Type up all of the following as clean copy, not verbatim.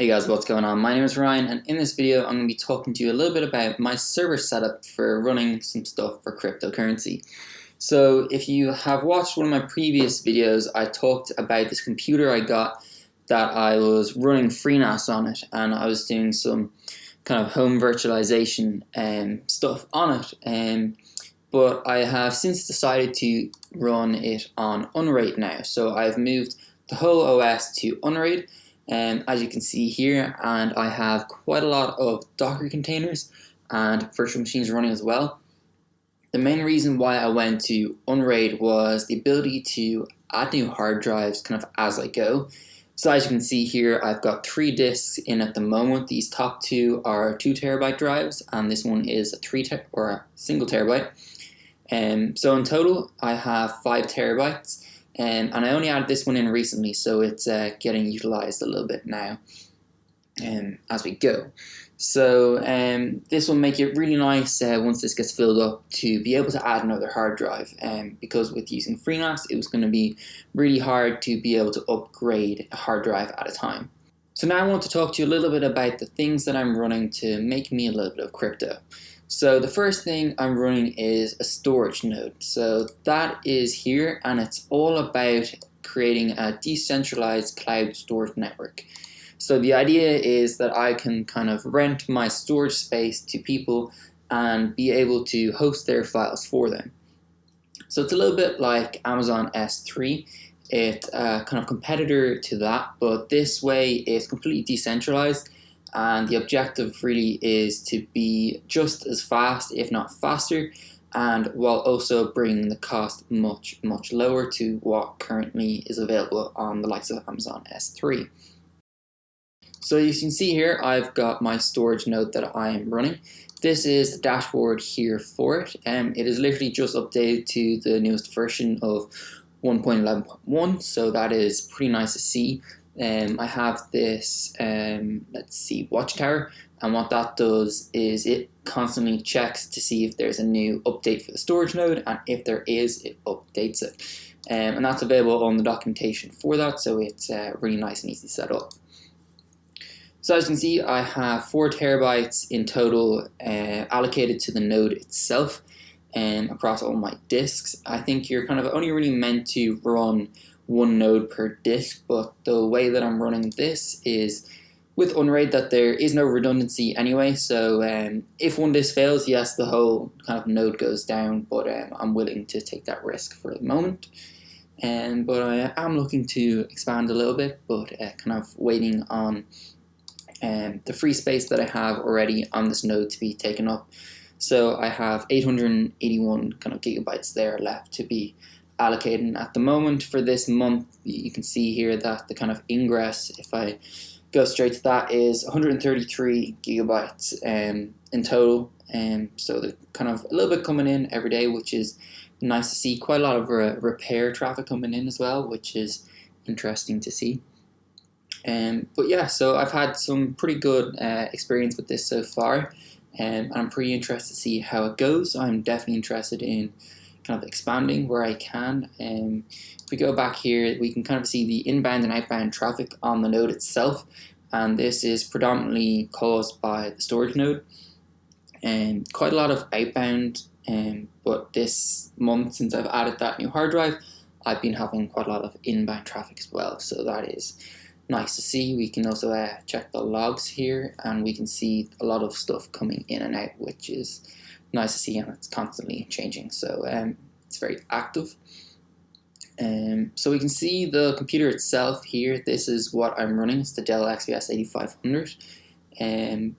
Hey guys, what's going on? My name is Ryan, and in this video I'm going to be talking to you a little bit about my server setup for running some stuff for cryptocurrency. So if you have watched one of my previous videos, I talked about this computer I got that I was running FreeNAS on it, and I was doing some kind of home virtualization stuff on it. But I have since decided to run it on Unraid now. So I've moved the whole OS to Unraid. As you can see here, and I have quite a lot of Docker containers and virtual machines running as well. The main reason why I went to Unraid was the ability to add new hard drives kind of as I go. So as you can see here, I've got 3 disks in at the moment. These top 2 are 2 terabyte drives, and this one is a single terabyte. So in total, I have 5 terabytes. And I only added this one in recently, so it's getting utilized a little bit now as we go. So this will make it really nice once this gets filled up to be able to add another hard drive. Because with using FreeNAS, it was going to be really hard to be able to upgrade a hard drive at a time. So now I want to talk to you a little bit about the things that I'm running to make me a little bit of crypto. So the first thing I'm running is a Storj node. So that is here, and it's all about creating a decentralized cloud storage network. So the idea is that I can kind of rent my storage space to people and be able to host their files for them. So it's a little bit like Amazon S3. It's a kind of competitor to that, but this way it's completely decentralized. And the objective really is to be just as fast, if not faster, and while also bringing the cost much lower to what currently is available on the likes of Amazon S3. So you can see here, I've got my Storj node that I am running. This is the dashboard here for it, and it is literally just updated to the newest version of 1.11.1, so that is pretty nice to see. I have this, watchtower, and what that does is it constantly checks to see if there's a new update for the Storj node, and if there is, it updates it. And that's available on the documentation for that, so it's really nice and easy to set up. So as you can see, I have 4 terabytes in total allocated to the node itself across all my disks. I think you're kind of only really meant to run 1 node per disk, but the way that I'm running this is with Unraid that there is no redundancy anyway, so if one disk fails, yes, the whole kind of node goes down, but I'm willing to take that risk for the moment. But I am looking to expand a little bit, but kind of waiting on the free space that I have already on this node to be taken up. So I have 881 kind of gigabytes there left to be allocated at the moment. For this month, you can see here that the kind of ingress, if I go straight to that, is 133 gigabytes in total. So the kind of a little bit coming in every day, which is nice to see. Quite a lot of repair traffic coming in as well, which is interesting to see. But yeah, so I've had some pretty good experience with this so far, and I'm pretty interested to see how it goes. I'm definitely interested in kind of expanding where I can. If we go back here, we can kind of see the inbound and outbound traffic on the node itself, and this is predominantly caused by the Storj node. Quite a lot of outbound, but this month, since I've added that new hard drive, I've been having quite a lot of inbound traffic as well, so that is nice to see. We can also check the logs here, and we can see a lot of stuff coming in and out, which is nice to see, and it's constantly changing, so it's very active. So we can see the computer itself here. This is what I'm running. It's the Dell XPS 8500, and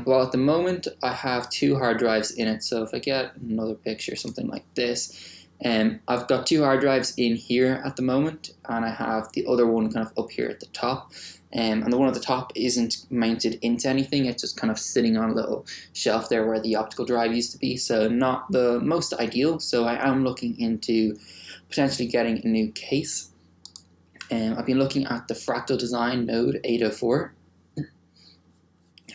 well, at the moment I have 2 hard drives in it. So if I get another picture, something like this, I've got 2 hard drives in here at the moment, and I have the other one kind of up here at the top. And the one at the top isn't mounted into anything, it's just kind of sitting on a little shelf there where the optical drive used to be, so not the most ideal. So I am looking into potentially getting a new case. I've been looking at the Fractal Design Node 804,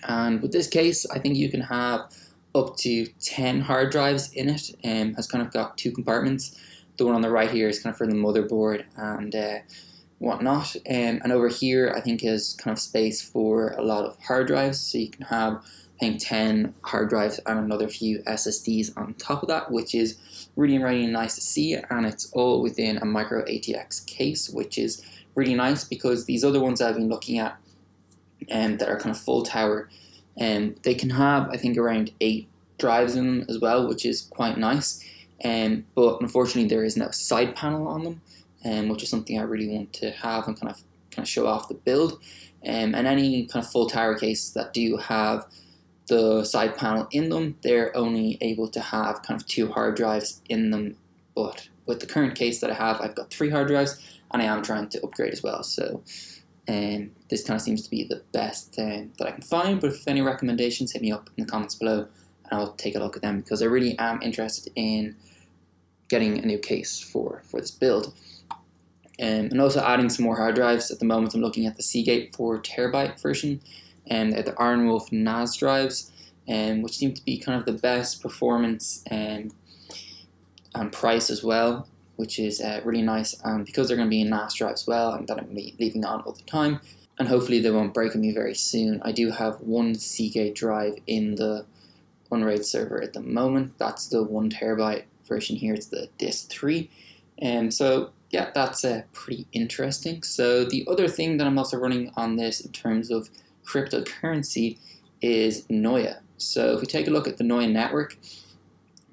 and with this case I think you can have up to 10 hard drives in it. Has kind of got 2 compartments. The one on the right here is kind of for the motherboard, and whatnot. And over here I think is kind of space for a lot of hard drives, so you can have I think 10 hard drives and another few SSDs on top of that, which is really nice to see. And it's all within a micro ATX case, which is really nice, because these other ones I've been looking at that are kind of full tower, and they can have I think around 8 drives in them as well, which is quite nice. But unfortunately there is no side panel on them, which is something I really want to have and kind of show off the build. And any kind of full tower cases that do have the side panel in them, they're only able to have kind of 2 hard drives in them. But with the current case that I have, I've got 3 hard drives, and I am trying to upgrade as well. So this kind of seems to be the best that I can find. But if you have any recommendations, hit me up in the comments below, and I'll take a look at them, because I really am interested in getting a new case for this build. And also adding some more hard drives. At the moment I'm looking at the Seagate 4TB version, and the Iron Wolf NAS drives, which seem to be kind of the best performance and price as well, which is really nice. Because they're going to be in NAS drive as well, and that I'm going to be leaving on all the time, and hopefully they won't break on me very soon. I do have one Seagate drive in the Unraid server at the moment. That's the 1TB version here. It's the disk 3, and so yeah, that's pretty interesting. So the other thing that I'm also running on this in terms of cryptocurrency is NOIA. So if we take a look at the NOIA network,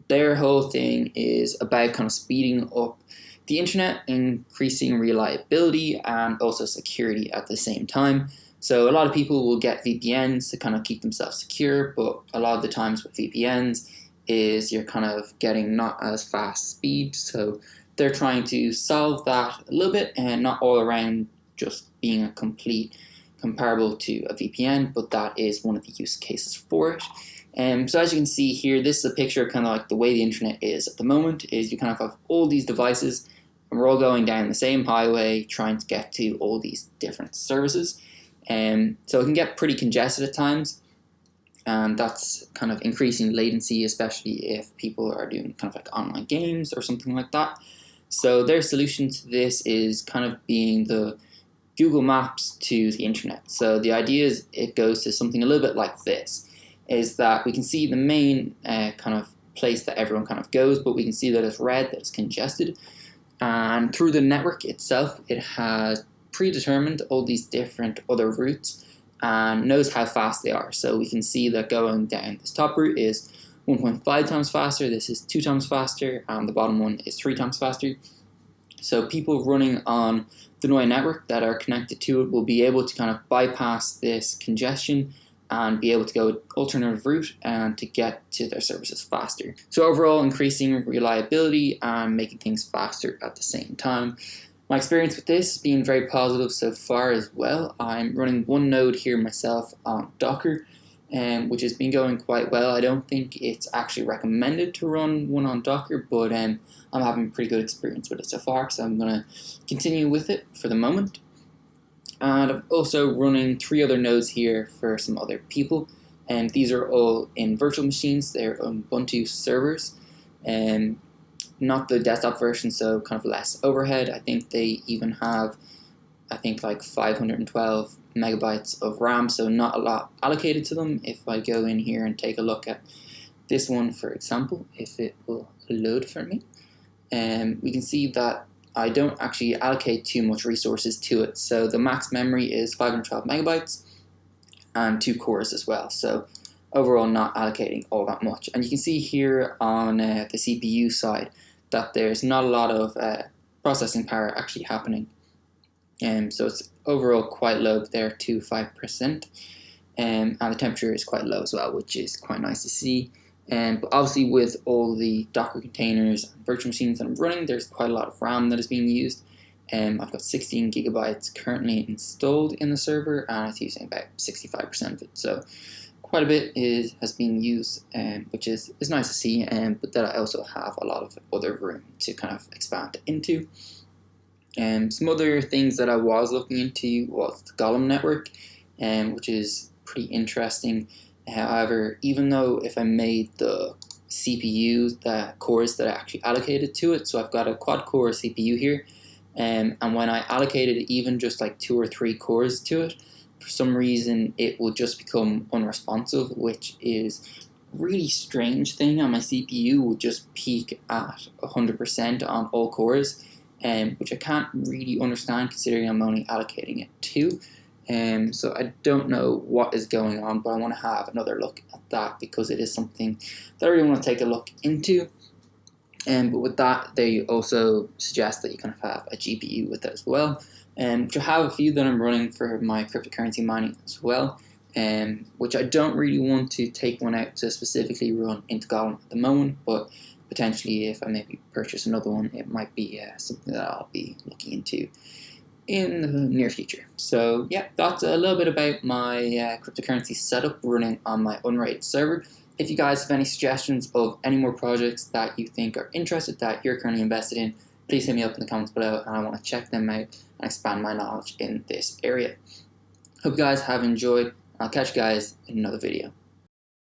their whole thing is about kind of speeding up the internet, increasing reliability and also security at the same time. So a lot of people will get VPNs to kind of keep themselves secure, but a lot of the times with VPNs is you're kind of getting not as fast speed. So they're trying to solve that a little bit, and not all around just being a complete comparable to a VPN, but that is one of the use cases for it. So as you can see here, this is a picture of kind of like the way the internet is at the moment. Is you kind of have all these devices, and we're all going down the same highway trying to get to all these different services. So it can get pretty congested at times, and that's kind of increasing latency, especially if people are doing kind of like online games or something like that. So their solution to this is kind of being the Google Maps to the internet. So the idea is it goes to something a little bit like this, is that we can see the main kind of place that everyone kind of goes, but we can see that it's red, that it's congested. And through the network itself, it has predetermined all these different other routes and knows how fast they are. So we can see that going down this top route is 1.5 times faster, this is 2 times faster, and the bottom one is 3 times faster. So people running on the NOIA network that are connected to it will be able to kind of bypass this congestion and be able to go alternative route and to get to their services faster. So overall, increasing reliability and making things faster at the same time. My experience with this has been very positive so far as well. I'm running one node here myself on Docker, which has been going quite well. I don't think it's actually recommended to run one on Docker, but I'm having a pretty good experience with it so far, so I'm going to continue with it for the moment. And I'm also running 3 other nodes here for some other people, and these are all in virtual machines. They're Ubuntu servers, and not the desktop version, so kind of less overhead. I think they even have, I think like 512 megabytes of RAM, so not a lot allocated to them. If I go in here and take a look at this one, for example, if it will load for me, we can see that I don't actually allocate too much resources to it. So the max memory is 512 megabytes and 2 cores as well. So overall not allocating all that much. And you can see here on the CPU side that there's not a lot of processing power actually happening. So it's overall quite low there, to 5%. And the temperature is quite low as well, which is quite nice to see. But obviously with all the Docker containers and virtual machines that I'm running, there's quite a lot of RAM that is being used. I've got 16 gigabytes currently installed in the server, and it's using about 65% of it. So quite a bit has been used, which is nice to see, but that I also have a lot of other room to kind of expand into. Some other things that I was looking into was the Golem network, which is pretty interesting. However, even though if I made the CPU, the cores that I actually allocated to it, so I've got a quad core CPU here, and when I allocated even just like 2 or 3 cores to it, for some reason it will just become unresponsive, which is a really strange thing, and my CPU will just peak at 100% on all cores, which I can't really understand considering I'm only allocating it 2. So I don't know what is going on, but I want to have another look at that because it is something that I really want to take a look into. But with that, they also suggest that you kind of have a GPU with it as well. Which I have a few that I'm running for my cryptocurrency mining as well. Which I don't really want to take one out to specifically run into Gollum at the moment, but potentially if I maybe purchase another one, it might be something that I'll be looking into in the near future. So yeah, that's a little bit about my cryptocurrency setup running on my unrated server. If you guys have any suggestions of any more projects that you think are interested, that you're currently invested in, please hit me up in the comments below, and I want to check them out and expand my knowledge in this area. Hope you guys have enjoyed. I'll catch you guys in another video.